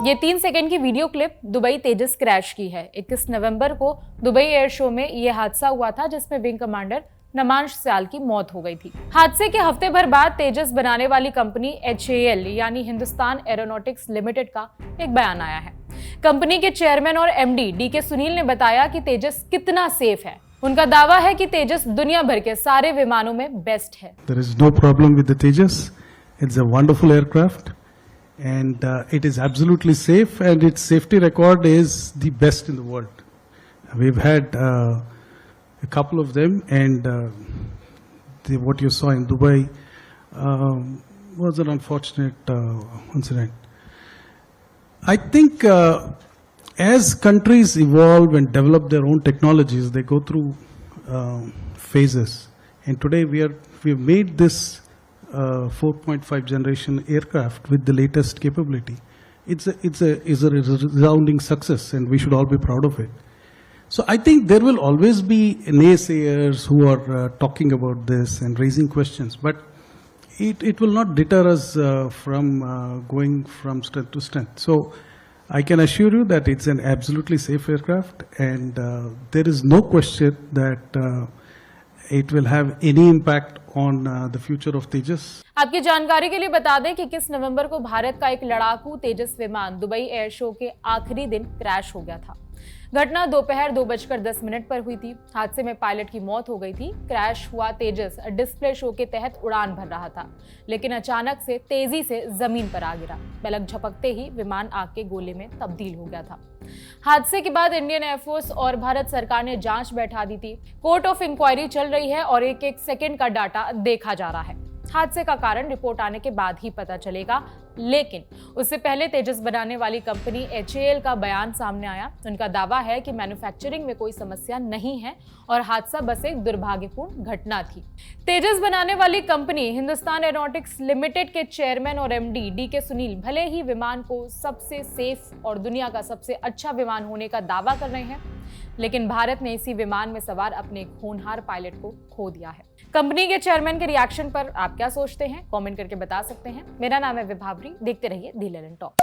ये 3 सेकंड की video clip Dubai तेजस crash की है। 21 नवंबर को दुबई एयर शो में ये हादसा हुआ था, जिसमें विंग कमांडर नमांश सियाल की मौत हो गई थी। हादसे के हफ्ते भर बाद तेजस बनाने वाली कंपनी HAL यानी हिंदुस्तान एरोनॉटिक्स लिमिटेड का एक बयान आया है। कंपनी के चेयरमैन और MD DK सुनील ने बताया कि तेजस कितना सेफ है। उनका दावा है कि तेजस दुनिया भर के सारे विमानों में बेस्ट है। There is no problem with the Tejas. It's a wonderful aircraft. And it is absolutely safe, and its safety record is the best in the world. We've had a couple of them, and what you saw in Dubai was an unfortunate incident. I think as countries evolve and develop their own technologies, they go through phases. And today we've made this 4.5 generation aircraft with the latest capability. It's a resounding success, and we should all be proud of it. So I think there will always be naysayers who are talking about this and raising questions, but it will not deter us from going from strength to strength. So I can assure you that it's an absolutely safe aircraft, and there is no question that it will have any impact on the future of Tejas. आपकी जानकारी के लिए बता दें कि 21 नवंबर को भारत का एक लड़ाकू तेजस विमान दुबई एयर शो के आखिरी दिन क्रैश हो गया था। घटना दोपहर 2:10 पर हुई थी। हादसे में पायलट की मौत हो गई थी। क्रैश हुआ तेजस डिस्प्ले शो के तहत उड़ान भर रहा था, लेकिन अचानक से तेजी से जमीन पर आ गिरा। पलक झपकते ही विमान आग के गोले में तब्दील हो गया था। हादसे के बाद इंडियन एयरफोर्स और भारत सरकार ने जांच बैठा दी थी। कोर्ट ऑफ इंक्वायरी चल रही है और एक सेकंड का डाटा देखा जा रहा है। हादसे का कारण रिपोर्ट आने के बाद ही पता चलेगा, लेकिन उससे पहले तेजस बनाने वाली कंपनी HAL का बयान सामने आया। उनका दावा है कि मैन्युफैक्चरिंग में कोई समस्या नहीं है और हादसा बस एक दुर्भाग्यपूर्ण घटना थी। तेजस बनाने वाली कंपनी हिंदुस्तान एरोनॉटिक्स लिमिटेड के चेयरमैन और MD DK सुनील भले ही विमान को सबसे सेफ और दुनिया का सबसे अच्छा विमान होने का दावा कर रहे हैं, लेकिन भारत ने इसी विमान में सवार अपने एक होनहार पायलट को खो दिया है। कंपनी के चेयरमैन के रिएक्शन पर आप क्या सोचते हैं? कमेंट करके बता सकते हैं। मेरा नाम है विभावरी। देखते रहिए दी लेलन टॉक।